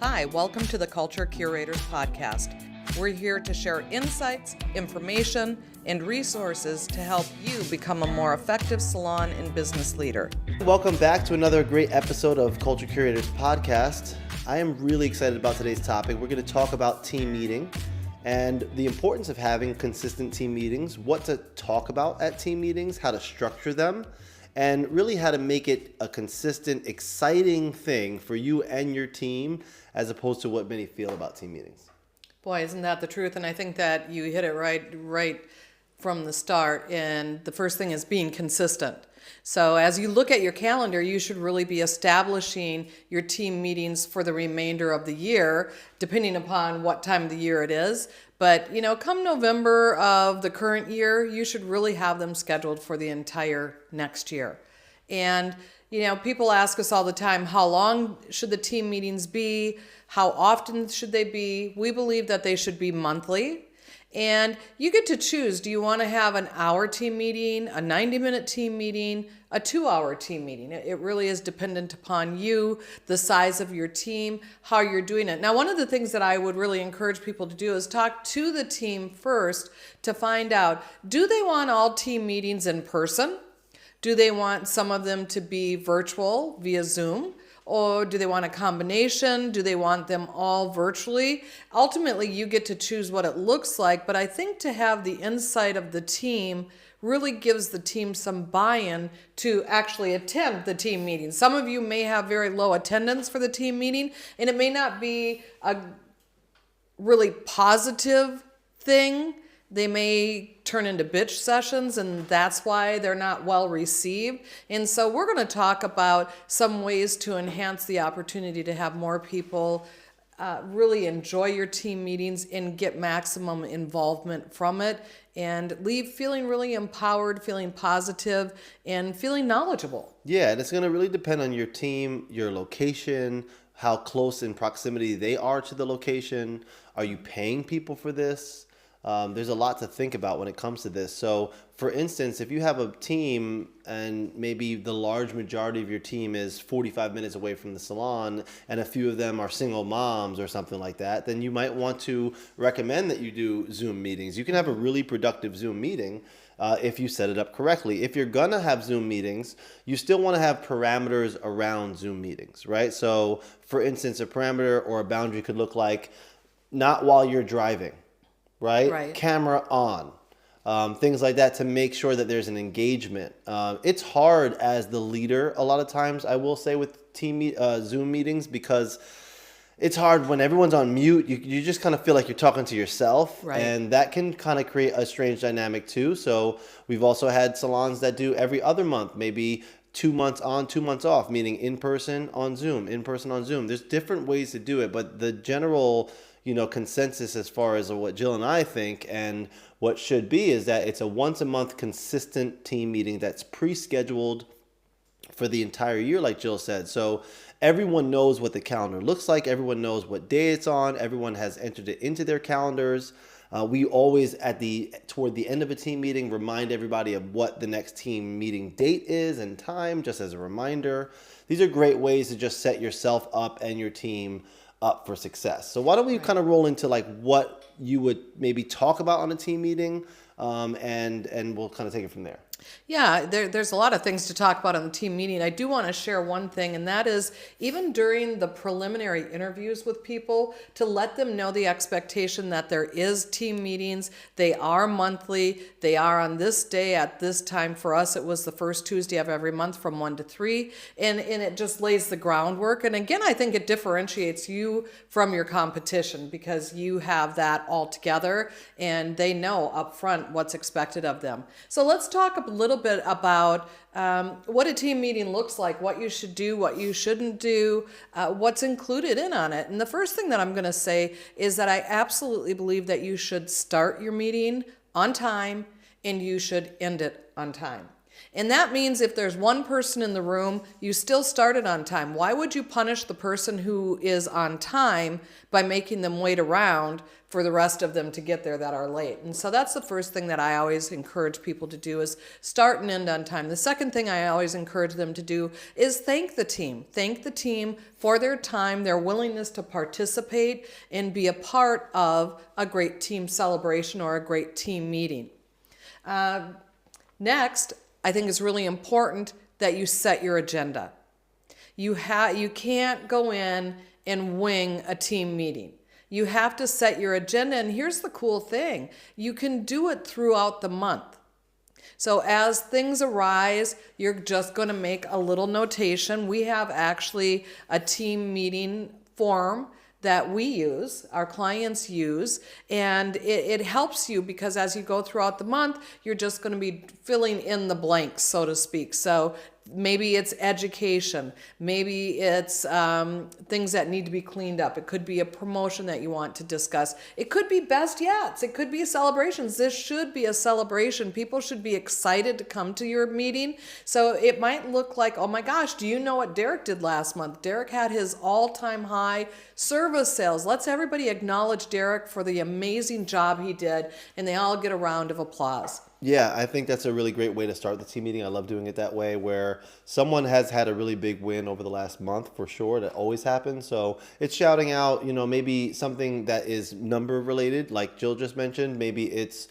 Hi, welcome to the Culture Curators Podcast. We're here to share insights, information, and resources to help you become a more effective salon and business leader. Welcome back to another great episode of Culture Curators Podcast. I am really excited about today's topic. We're going to talk about team meeting and the importance of having consistent team meetings, what to talk about at team meetings, how to structure them, and really how to make it a consistent, exciting thing for you and your team as opposed to what many feel about team meetings. Boy, isn't that the truth? And I think that you hit it right from the start. And the first thing is being consistent. So as you look at your calendar, you should really be establishing your team meetings for the remainder of the year, depending upon what time of the year it is. But, come November of the current year, you should really have them scheduled for the entire next year. And, people ask us all the time, how long should the team meetings be? How often should they be? We believe that they should be monthly. And you get to choose, do you want to have an hour team meeting, a 90-minute team meeting, a 2-hour team meeting? It really is dependent upon you, the size of your team, how you're doing it. Now, one of the things that I would really encourage people to do is talk to the team first to find out, do they want all team meetings in person? Do they want some of them to be virtual via Zoom? Or do they want a combination? Do they want them all virtually? Ultimately, you get to choose what it looks like, but I think to have the insight of the team really gives the team some buy-in to actually attend the team meeting. Some of you may have very low attendance for the team meeting, and it may not be a really positive thing. They may turn into bitch sessions, and that's why they're not well received. And so we're going to talk about some ways to enhance the opportunity to have more people really enjoy your team meetings and get maximum involvement from it and leave feeling really empowered, feeling positive, and feeling knowledgeable. Yeah, and it's going to really depend on your team, your location, how close in proximity they are to the location. Are you paying people for this? There's a lot to think about when it comes to this. So, for instance, if you have a team and maybe the large majority of your team is 45 minutes away from the salon and a few of them are single moms or something like that, then you might want to recommend that you do Zoom meetings. You can have a really productive Zoom meeting if you set it up correctly. If you're going to have Zoom meetings, you still want to have parameters around Zoom meetings, right? So, for instance, a parameter or a boundary could look like not while you're driving. Right? Camera on, things like that to make sure that there's an engagement. It's hard as the leader a lot of times, I will say, with Zoom meetings because it's hard when everyone's on mute. You just kind of feel like you're talking to yourself, and that can kind of create a strange dynamic too. So we've also had salons that do every other month, maybe 2 months on, 2 months off, meaning in person on Zoom, in person on Zoom. There's different ways to do it, but the general consensus as far as what Jill and I think and what should be is that it's a once a month consistent team meeting that's pre-scheduled for the entire year, like Jill said. So everyone knows what the calendar looks like. Everyone knows what day it's on. Everyone has entered it into their calendars. We always toward the end of a team meeting remind everybody of what the next team meeting date is and time, just as a reminder. These are great ways to just set yourself up and your team up for success. So why don't we kind of roll into like what you would maybe talk about on a team meeting, and we'll kind of take it from there. Yeah, there's a lot of things to talk about on the team meeting. I do want to share one thing, and that is even during the preliminary interviews with people, to let them know the expectation that there is team meetings. They are monthly. They are on this day at this time. For us, it was the first Tuesday of every month from 1 to 3, and it just lays the groundwork. And again, I think it differentiates you from your competition because you have that all together, and they know up front what's expected of them. So let's talk a little bit about what a team meeting looks like, what you should do, what you shouldn't do, what's included in on it. And the first thing that I'm going to say is that I absolutely believe that you should start your meeting on time and you should end it on time. And that means if there's one person in the room, you still started on time. Why would you punish the person who is on time by making them wait around for the rest of them to get there that are late? And so that's the first thing that I always encourage people to do is start and end on time. The second thing I always encourage them to do is thank the team. Thank the team for their time, their willingness to participate and be a part of a great team celebration or a great team meeting. Next, I think it's really important that you set your agenda. You can't go in and wing a team meeting. You have to set your agenda, and here's the cool thing. You can do it throughout the month. So as things arise, you're just going to make a little notation. We have actually a team meeting form that we use, our clients use, and it helps you because as you go throughout the month, you're just going to be filling in the blanks, so to speak. So maybe it's education, maybe it's things that need to be cleaned up. It could be a promotion that you want to discuss. It could be best yet. It could be celebrations. This should be a celebration. People should be excited to come to your meeting. So it might look like, oh my gosh, do you know what Derek did last month? Derek had his all-time high service sales. Let's everybody acknowledge Derek for the amazing job he did, and they all get a round of applause. Yeah, I think that's a really great way to start the team meeting. I love doing it that way where someone has had a really big win over the last month for sure. That always happens. So it's shouting out, maybe something that is number related, like Jill just mentioned. Maybe it's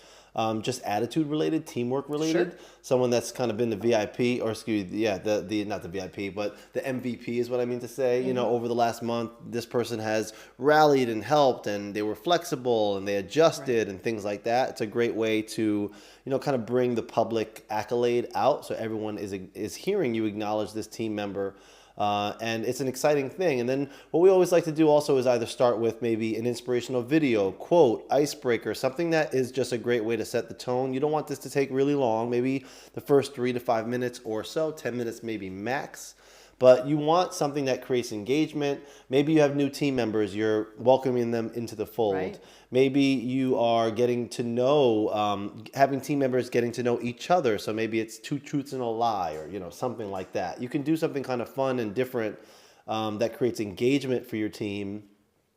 just attitude related, teamwork related. Sure. Someone that's kind of been the VIP, or excuse me, yeah, the not the VIP, but the MVP is what I mean to say. Over the last month, this person has rallied and helped, and they were flexible and they adjusted and things like that. It's a great way to kind of bring the public accolade out, so everyone is hearing you acknowledge this team member. And it's an exciting thing. And then what we always like to do also is either start with maybe an inspirational video, quote, icebreaker, something that is just a great way to set the tone. You don't want this to take really long, maybe the first 3 to 5 minutes or so, 10 minutes maybe max. But you want something that creates engagement. Maybe you have new team members. You're welcoming them into the fold. Right. Maybe you are getting to know, having team members getting to know each other. So maybe it's 2 truths and a lie or, something like that. You can do something kind of fun and different that creates engagement for your team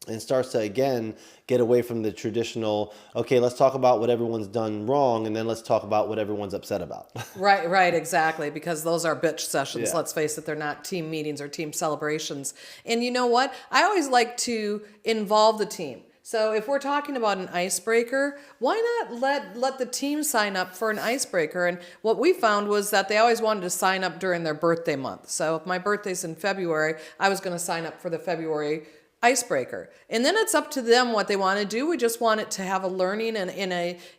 and starts to, again, get away from the traditional, okay, let's talk about what everyone's done wrong, and then let's talk about what everyone's upset about. Right, exactly, because those are bitch sessions. Yeah. Let's face it, they're not team meetings or team celebrations. And you know what? I always like to involve the team. So if we're talking about an icebreaker, why not let the team sign up for an icebreaker? And what we found was that they always wanted to sign up during their birthday month. So if my birthday's in February, I was going to sign up for the February icebreaker. And then it's up to them what they want to do. We just want it to have a learning and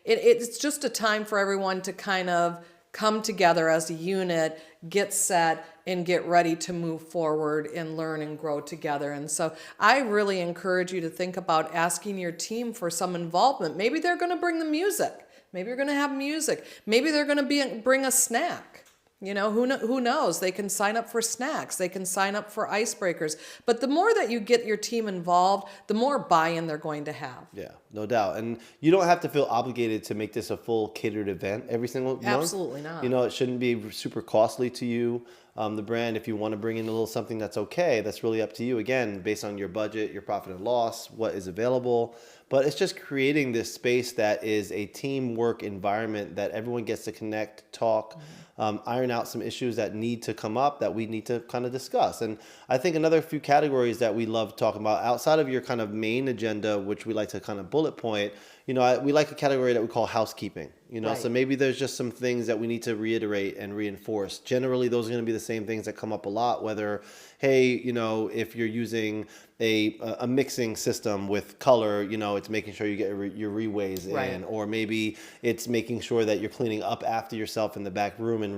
it's just a time for everyone to kind of come together as a unit, get set, and get ready to move forward and learn and grow together. And so I really encourage you to think about asking your team for some involvement. Maybe they're going to bring the music. Maybe you're going to have music. Maybe they're going to bring a snack. Who knows? They can sign up for snacks. They can sign up for icebreakers. But the more that you get your team involved, the more buy-in they're going to have. Yeah, no doubt. And you don't have to feel obligated to make this a full catered event every single month. Absolutely not. It shouldn't be super costly to you. The brand, if you want to bring in a little something that's okay, that's really up to you. Again, based on your budget, your profit and loss, what is available. But it's just creating this space that is a teamwork environment that everyone gets to connect, talk, iron out some issues that need to come up that we need to kind of discuss. And I think another few categories that we love talking about outside of your kind of main agenda, which we like to kind of bullet point, we like a category that we call housekeeping. Right. So maybe there's just some things that we need to reiterate and reinforce. Generally, those are going to be the same things that come up a lot, whether, hey, if you're using a mixing system with color, it's making sure you get your reways Right. in, or maybe it's making sure that you're cleaning up after yourself in the back room and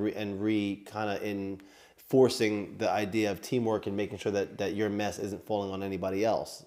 kind of enforcing the idea of teamwork and making sure that your mess isn't falling on anybody else.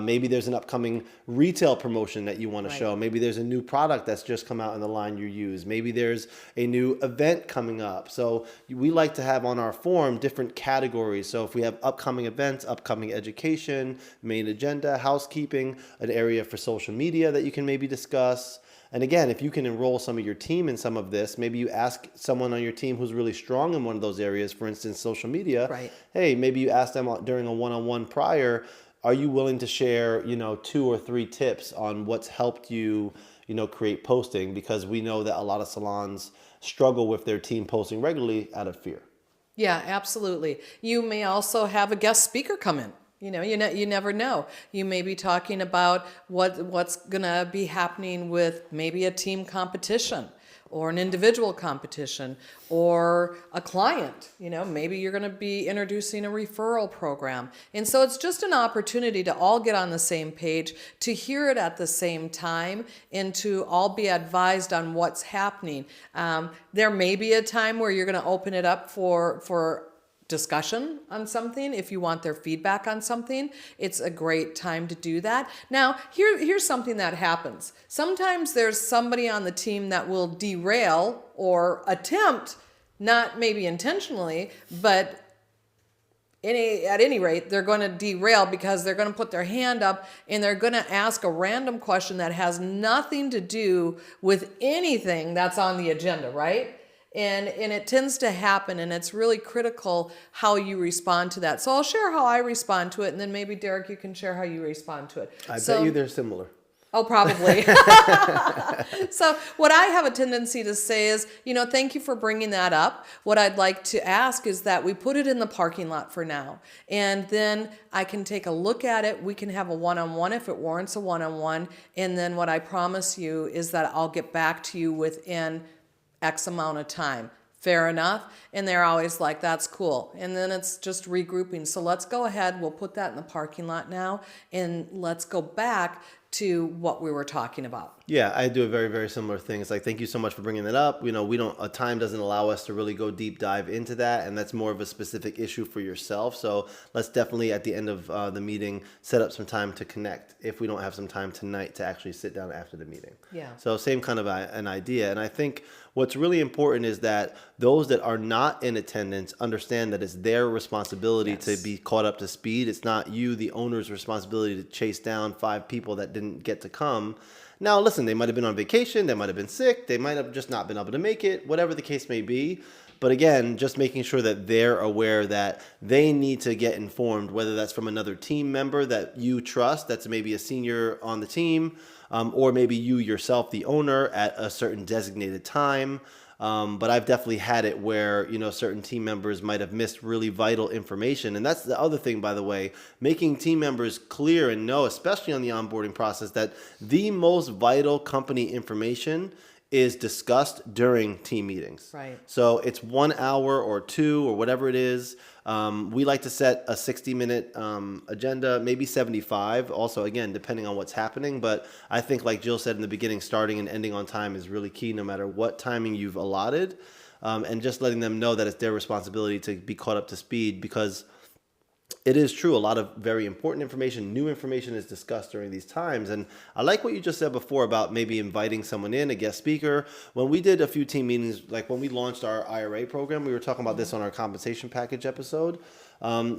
Maybe there's an upcoming retail promotion that you want to Right. show. Maybe there's a new product that's just come out in the line you use. Maybe there's a new event coming up. So we like to have on our form different categories. So if we have upcoming events, upcoming education, main agenda, housekeeping, an area for social media that you can maybe discuss, And again, if you can enroll some of your team in some of this, maybe you ask someone on your team who's really strong in one of those areas, for instance, social media. Right. Hey, maybe you ask them during a one-on-one prior, are you willing to share, 2 or 3 tips on what's helped you, create posting? Because we know that a lot of salons struggle with their team posting regularly out of fear. Yeah, absolutely. You may also have a guest speaker come in. You never know. You may be talking about what's gonna be happening with maybe a team competition or an individual competition or a client. Maybe you're gonna be introducing a referral program. And so it's just an opportunity to all get on the same page, to hear it at the same time, and to all be advised on what's happening. There may be a time where you're gonna open it up for discussion on something. If you want their feedback on something, it's a great time to do that. Now, here's something that happens. Sometimes there's somebody on the team that will derail or attempt, not maybe intentionally, but at any rate, they're going to derail because they're going to put their hand up and they're going to ask a random question that has nothing to do with anything that's on the agenda, right? And it tends to happen, and it's really critical how you respond to that. So I'll share how I respond to it, and then maybe, Derek, you can share how you respond to it. I bet you they're similar. Oh, probably. So what I have a tendency to say is, thank you for bringing that up. What I'd like to ask is that we put it in the parking lot for now, and then I can take a look at it. We can have a one-on-one if it warrants a one-on-one, and then what I promise you is that I'll get back to you within X amount of time. Fair enough? And they're always like, that's cool. And then it's just regrouping. So let's go ahead. We'll put that in the parking lot now. And let's go back to what we were talking about. Yeah, I do a very, very similar thing. It's like, thank you so much for bringing that up. Time doesn't allow us to really go deep dive into that. And that's more of a specific issue for yourself. So let's definitely, at the end of the meeting, set up some time to connect if we don't have some time tonight to actually sit down after the meeting. Yeah. So same kind of an idea. And I think what's really important is that those that are not in attendance understand that it's their responsibility to be caught up to speed. It's not you, the owner's responsibility, to chase down 5 people that didn't get to come. Now, listen, they might have been on vacation, they might have been sick, they might have just not been able to make it, whatever the case may be. But again, just making sure that they're aware that they need to get informed, whether that's from another team member that you trust, that's maybe a senior on the team, or maybe you yourself, the owner, at a certain designated time. But I've definitely had it where, certain team members might have missed really vital information. And that's the other thing, by the way, making team members clear and know, especially on the onboarding process, that the most vital company information is discussed during team meetings. Right. So it's 1 hour or 2 or whatever it is. We like to set a 60-minute agenda, maybe 75. Also, again, depending on what's happening. But I think, like Jill said in the beginning, starting and ending on time is really key, no matter what timing you've allotted. And just letting them know that it's their responsibility to be caught up to speed, because it is true. A lot of very important information, new information is discussed during these times. And I like what you just said before about maybe inviting someone in, a guest speaker. When we did a few team meetings, like when we launched our IRA program, we were talking about this on our compensation package episode.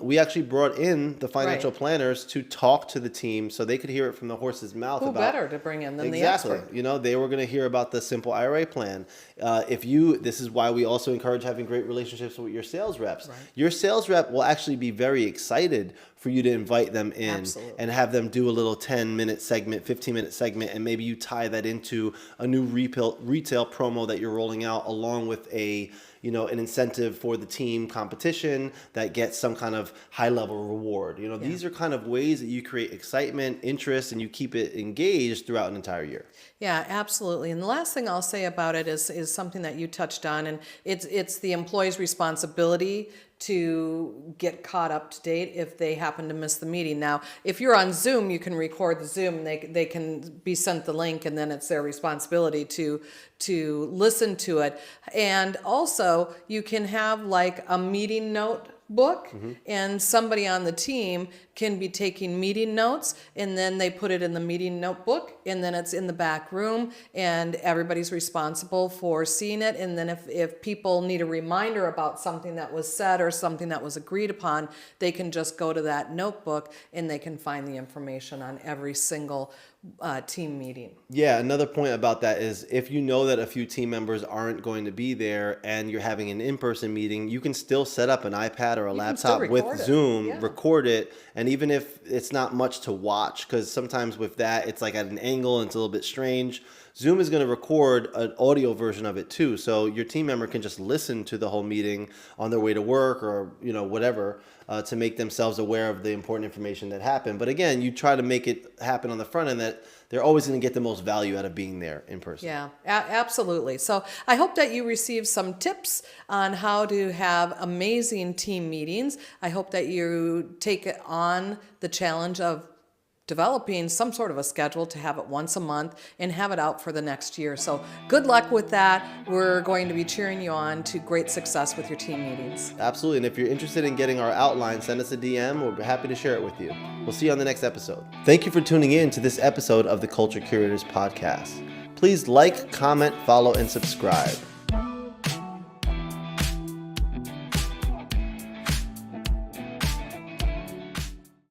We actually brought in the financial planners to talk to the team so they could hear it from the horse's mouth. Who about better to bring in than the exactly. expert? They were going to hear about the simple IRA plan. This is why we also encourage having great relationships with your sales reps. Right. Your sales rep will actually be very excited for you to invite them in. Absolutely. And have them do a little 10-minute segment, 15-minute segment, and maybe you tie that into a new retail promo that you're rolling out, along with an incentive for the team competition that gets some kind of high-level reward. These are kind of ways that you create excitement, interest, and you keep it engaged throughout an entire year. Yeah, absolutely. And the last thing I'll say about it is something that you touched on, and it's the employee's responsibility to get caught up to date if they happen to miss the meeting. Now, if you're on Zoom, you can record the Zoom. They can be sent the link, and then it's their responsibility to listen to it. And also, you can have like a meeting note book, and somebody on the team can be taking meeting notes, and then they put it in the meeting notebook, and then it's in the back room, and everybody's responsible for seeing it. And then if people need a reminder about something that was said or something that was agreed upon, they can just go to that notebook and they can find the information on every single team meeting. Yeah, another point about that is if you know that a few team members aren't going to be there and you're having an in-person meeting, you can still set up an iPad or a can still laptop with record it. Zoom, Yeah. record it, and even if it's not much to watch, because sometimes with that, it's like at an angle and it's a little bit strange, Zoom is going to record an audio version of it too. So your team member can just listen to the whole meeting on their way to work or, whatever, to make themselves aware of the important information that happened. But again, you try to make it happen on the front end that they're always going to get the most value out of being there in person. Yeah, absolutely. So I hope that you receive some tips on how to have amazing team meetings. I hope that you take on the challenge of developing some sort of a schedule to have it once a month and have it out for the next year. So good luck with that. We're going to be cheering you on to great success with your team meetings. Absolutely. And if you're interested in getting our outline, send us a DM. We'll be happy to share it with you. We'll see you on the next episode. Thank you for tuning in to this episode of the Culture Curators Podcast. Please like, comment, follow, and subscribe.